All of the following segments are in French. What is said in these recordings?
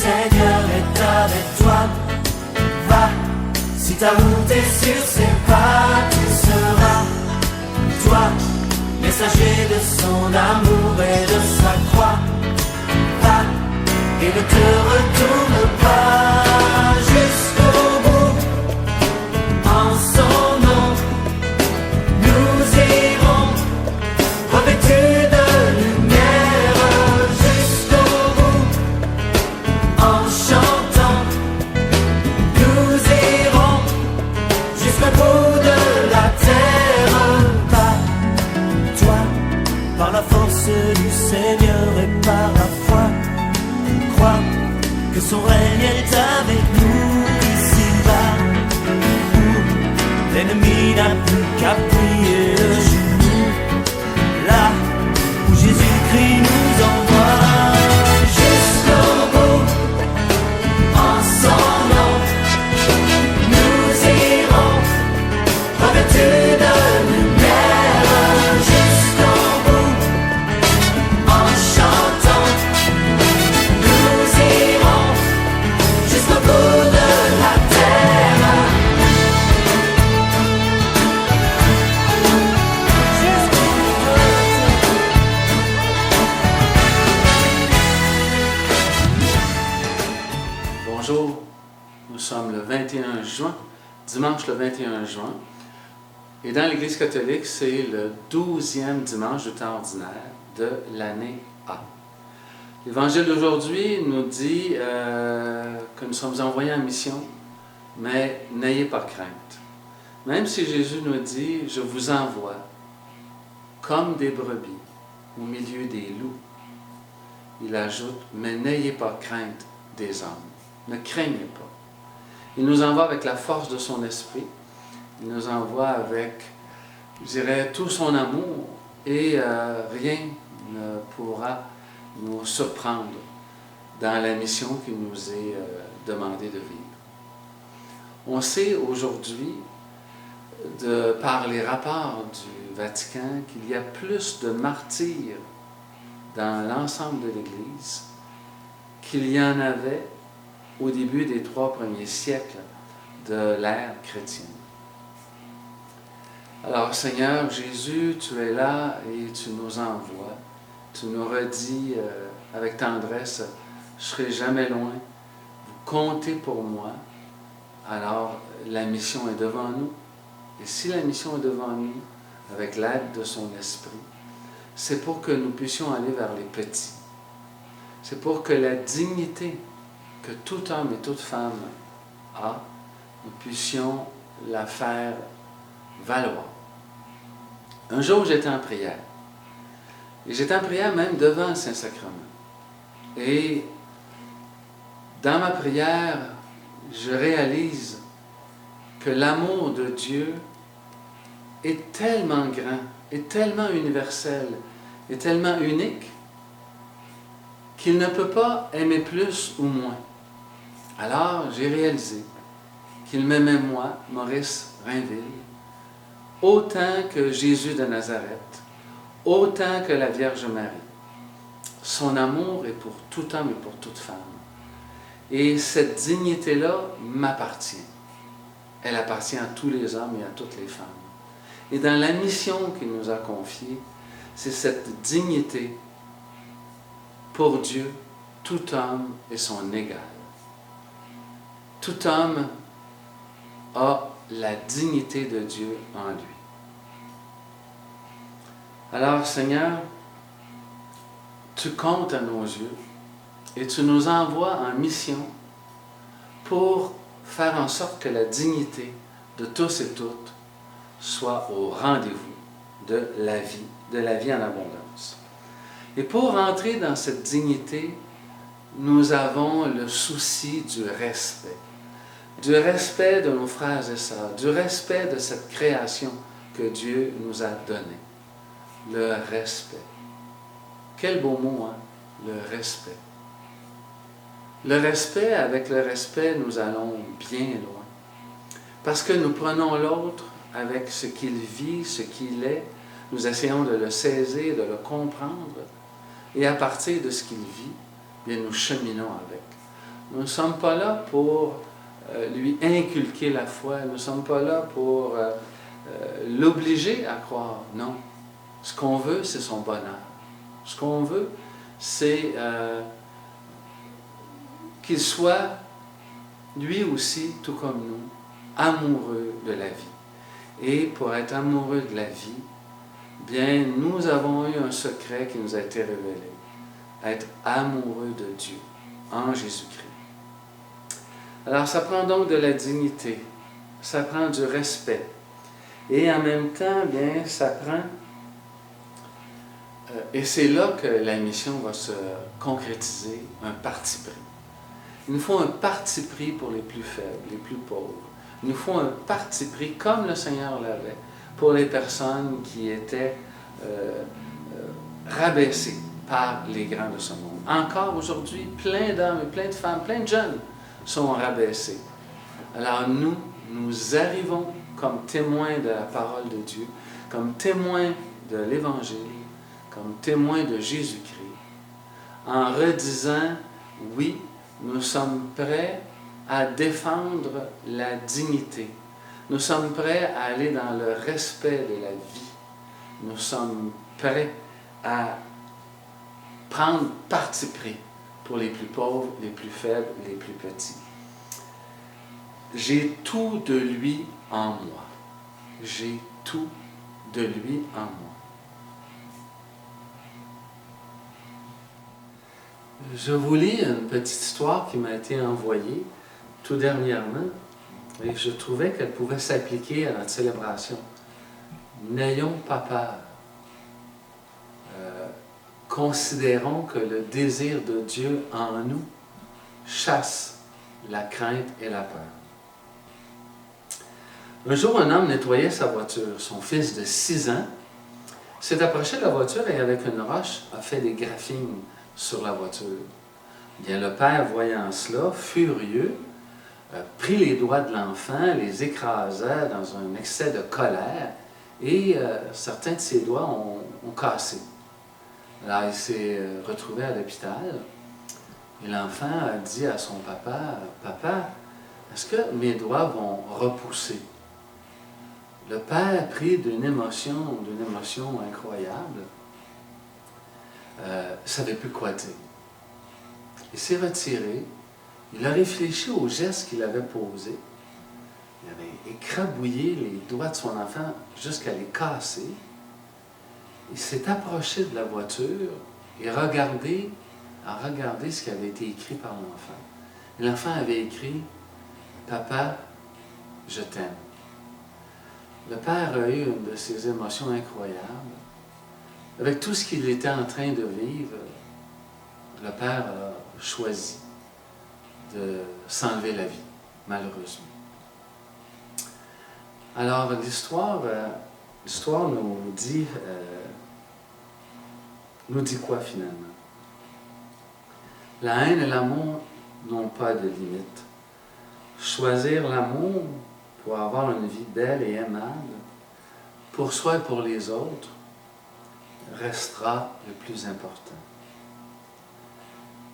Seigneur est avec toi. Va, si ta route est sur ses pas, tu seras, toi, messager de son amour et de sa croix. Va, et ne te retourne pas jusqu'au bout. En son nom, nous irons, revêtus de lumière jusqu'au bout. En chantant, nous irons jusqu'au bout de la terre. Pas toi, par la force du Seigneur et par la foi, crois que son règne est avec nous ici-bas, où l'ennemi n'a plus qu'à plier le genou, là où Jésus-Christ nous envoie jusqu'au bout. En son nom, nous irons, revêtus de lumière jusqu'au bout. En chantant, nous irons jusqu'au bout de la terre. Bonjour, nous sommes le 21 juin, dimanche le 21 juin, et dans l'Église catholique, c'est le 12e dimanche du temps ordinaire de l'année A. L'Évangile d'aujourd'hui nous dit que nous sommes envoyés en mission, mais n'ayez pas crainte. Même si Jésus nous dit « Je vous envoie comme des brebis au milieu des loups », il ajoute « Mais n'ayez pas crainte des hommes. Ne craignez pas. » Il nous envoie avec la force de son esprit. Il nous envoie avec, je dirais, tout son amour et rien ne pourra nous surprendre dans la mission qui nous est demandée de vivre. On sait aujourd'hui, par les rapports du Vatican, qu'il y a plus de martyrs dans l'ensemble de l'Église qu'il y en avait au début des 3 premiers siècles de l'ère chrétienne. Alors Seigneur Jésus, tu es là et tu nous envoies. Tu nous redis avec tendresse, je ne serai jamais loin, vous comptez pour moi. Alors la mission est devant nous. Et si la mission est devant nous, avec l'aide de son esprit, c'est pour que nous puissions aller vers les petits. C'est pour que la dignité que tout homme et toute femme a, nous puissions la faire valoir. Un jour, j'étais en prière. Et j'étais en prière même devant le Saint-Sacrement. Et dans ma prière, je réalise que l'amour de Dieu est tellement grand, est tellement universel, est tellement unique, qu'il ne peut pas aimer plus ou moins. Alors, j'ai réalisé qu'il m'aimait moi, Maurice Rainville, autant que Jésus de Nazareth, autant que la Vierge Marie. Son amour est pour tout homme et pour toute femme. Et cette dignité-là m'appartient. Elle appartient à tous les hommes et à toutes les femmes. Et dans la mission qu'il nous a confiée, c'est cette dignité. Pour Dieu, tout homme est son égal. Tout homme a la dignité de Dieu en lui. Alors, Seigneur, tu comptes à nos yeux et tu nous envoies en mission pour faire en sorte que la dignité de tous et toutes soit au rendez-vous de la vie en abondance. Et pour entrer dans cette dignité, nous avons le souci du respect de nos frères et sœurs, du respect de cette création que Dieu nous a donnée. Le respect. Quel beau mot, hein? Le respect. Le respect, avec le respect, nous allons bien loin. Parce que nous prenons l'autre avec ce qu'il vit, ce qu'il est, nous essayons de le saisir, de le comprendre, et à partir de ce qu'il vit, bien, nous cheminons avec. Nous ne sommes pas là pour lui inculquer la foi. Nous ne sommes pas là pour l'obliger à croire. Non. Ce qu'on veut, c'est son bonheur. Ce qu'on veut, c'est qu'il soit, lui aussi, tout comme nous, amoureux de la vie. Et pour être amoureux de la vie, bien, nous avons eu un secret qui nous a été révélé. Être amoureux de Dieu en Jésus-Christ. Alors, ça prend donc de la dignité, ça prend du respect. Et en même temps, bien, ça prend... et c'est là que la mission va se concrétiser, un parti pris. Il nous faut un parti pris pour les plus faibles, les plus pauvres. Il nous faut un parti pris, comme le Seigneur l'avait, pour les personnes qui étaient rabaissées par les grands de ce monde. Encore aujourd'hui, plein d'hommes et plein de femmes, plein de jeunes sont rabaissés. Alors nous arrivons comme témoins de la parole de Dieu, comme témoins de l'Évangile, comme témoins de Jésus-Christ, en redisant, oui, nous sommes prêts à défendre la dignité. Nous sommes prêts à aller dans le respect de la vie. Nous sommes prêts à prendre parti pris pour les plus pauvres, les plus faibles, les plus petits. J'ai tout de lui en moi. J'ai tout de lui en moi. Je vous lis une petite histoire qui m'a été envoyée tout dernièrement et je trouvais qu'elle pouvait s'appliquer à notre célébration. N'ayons pas peur. Considérons que le désir de Dieu en nous chasse la crainte et la peur. Un jour, un homme nettoyait sa voiture. Son fils de 6 ans s'est approché de la voiture et avec une roche a fait des graphines sur la voiture. Bien, le père, voyant cela, furieux, prit les doigts de l'enfant, les écrasa dans un excès de colère et certains de ses doigts ont cassé. Alors, il s'est retrouvé à l'hôpital et l'enfant a dit à son papa, « Papa, est-ce que mes doigts vont repousser? » Le père, pris d'une émotion incroyable, ne savait plus quoi dire. Il s'est retiré, il a réfléchi au geste qu'il avait posé. Il avait écrabouillé les doigts de son enfant jusqu'à les casser. Il s'est approché de la voiture et a regardé ce qui avait été écrit par l'enfant. L'enfant avait écrit « Papa, je t'aime ». Le père a eu une de ces émotions incroyables. Avec tout ce qu'il était en train de vivre, le père a choisi de s'enlever la vie, malheureusement. Alors, l'histoire nous dit quoi finalement? La haine et l'amour n'ont pas de limite. Choisir l'amour pour avoir une vie belle et aimable, pour soi et pour les autres, restera le plus important.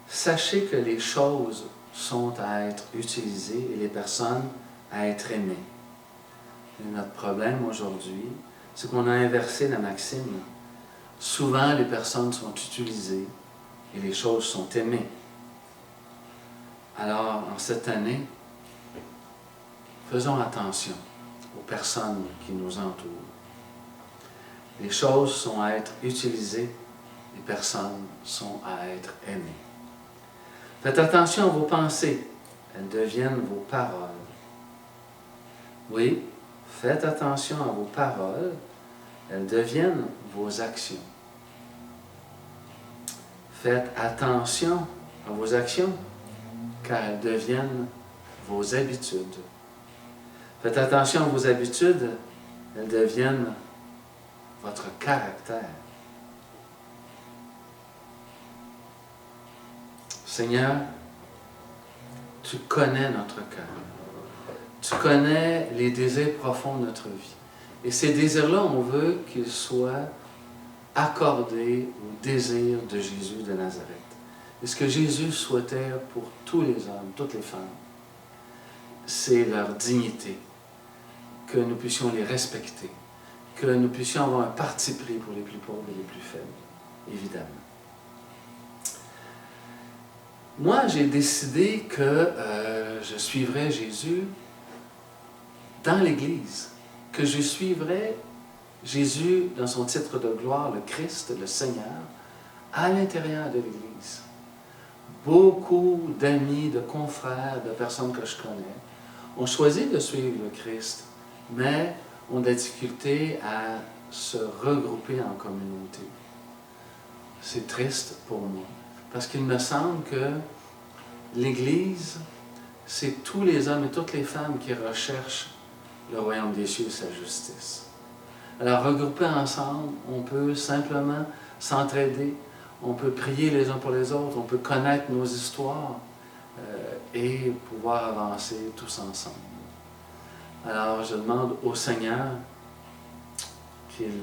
Sachez que les choses sont à être utilisées et les personnes à être aimées. Et notre problème aujourd'hui, c'est qu'on a inversé la maxime. Souvent, les personnes sont utilisées et les choses sont aimées. Alors, en cette année, faisons attention aux personnes qui nous entourent. Les choses sont à être utilisées, les personnes sont à être aimées. Faites attention à vos pensées, elles deviennent vos paroles. Oui, faites attention à vos paroles, elles deviennent vos actions. Faites attention à vos actions, car elles deviennent vos habitudes. Faites attention à vos habitudes, elles deviennent votre caractère. Seigneur, tu connais notre cœur. Tu connais les désirs profonds de notre vie. Et ces désirs-là, on veut qu'ils soient accordés au désir de Jésus de Nazareth. Et ce que Jésus souhaitait pour tous les hommes, toutes les femmes, c'est leur dignité, que nous puissions les respecter, que nous puissions avoir un parti pris pour les plus pauvres et les plus faibles, évidemment. Moi, j'ai décidé que je suivrais Jésus dans l'Église, que je suivrais Jésus dans son titre de gloire, le Christ, le Seigneur, à l'intérieur de l'Église. Beaucoup d'amis, de confrères, de personnes que je connais ont choisi de suivre le Christ, mais ont de la difficulté à se regrouper en communauté. C'est triste pour moi, parce qu'il me semble que l'Église, c'est tous les hommes et toutes les femmes qui recherchent le royaume des cieux et sa justice. Alors, regroupés ensemble, on peut simplement s'entraider, on peut prier les uns pour les autres, on peut connaître nos histoires et pouvoir avancer tous ensemble. Alors, je demande au Seigneur qu'il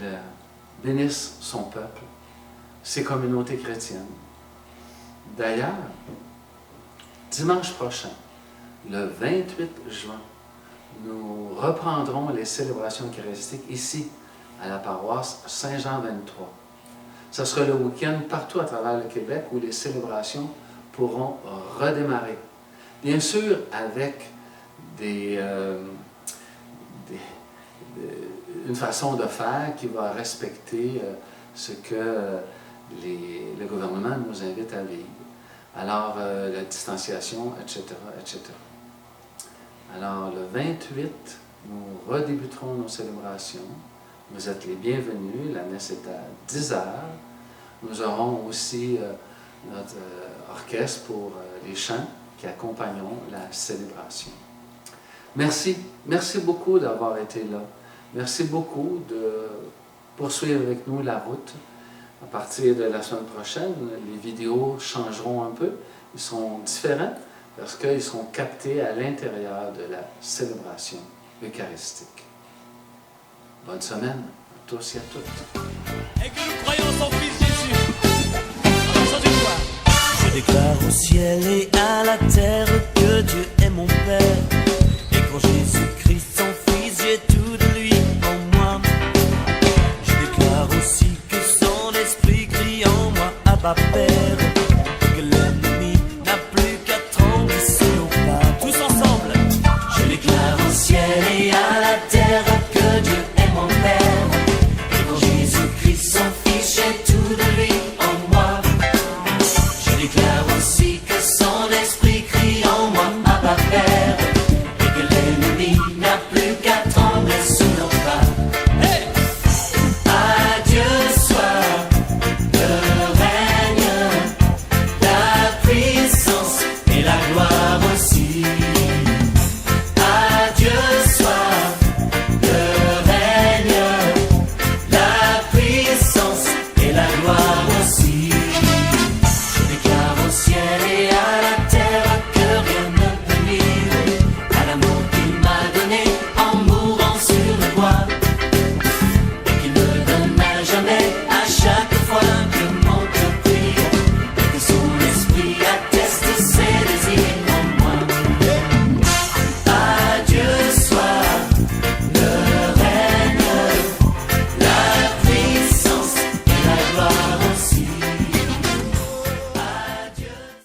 bénisse son peuple, ses communautés chrétiennes. D'ailleurs, dimanche prochain, le 28 juin, nous reprendrons les célébrations eucharistiques ici, à la paroisse Saint-Jean 23. Ce sera le week-end partout à travers le Québec où les célébrations pourront redémarrer. Bien sûr, avec une façon de faire qui va respecter ce que le gouvernement nous invite à vivre. Alors, la distanciation, etc., etc. Alors, le 28, nous redébuterons nos célébrations. Vous êtes les bienvenus. La messe est à 10 h. Nous aurons aussi notre orchestre pour les chants qui accompagneront la célébration. Merci. Merci beaucoup d'avoir été là. Merci beaucoup de poursuivre avec nous la route. À partir de la semaine prochaine, les vidéos changeront un peu. Ils seront différents parce qu'ils seront captés à l'intérieur de la célébration eucharistique. Bonne semaine à tous et à toutes. Et que nous croyons en son Fils Jésus. En une fois. Je déclare au ciel et à la terre que Dieu est mon Père. Et quand Jésus-Christ, son Fils, j'ai tout de lui en moi. Je déclare aussi que son esprit crie en moi, Abba Père. Que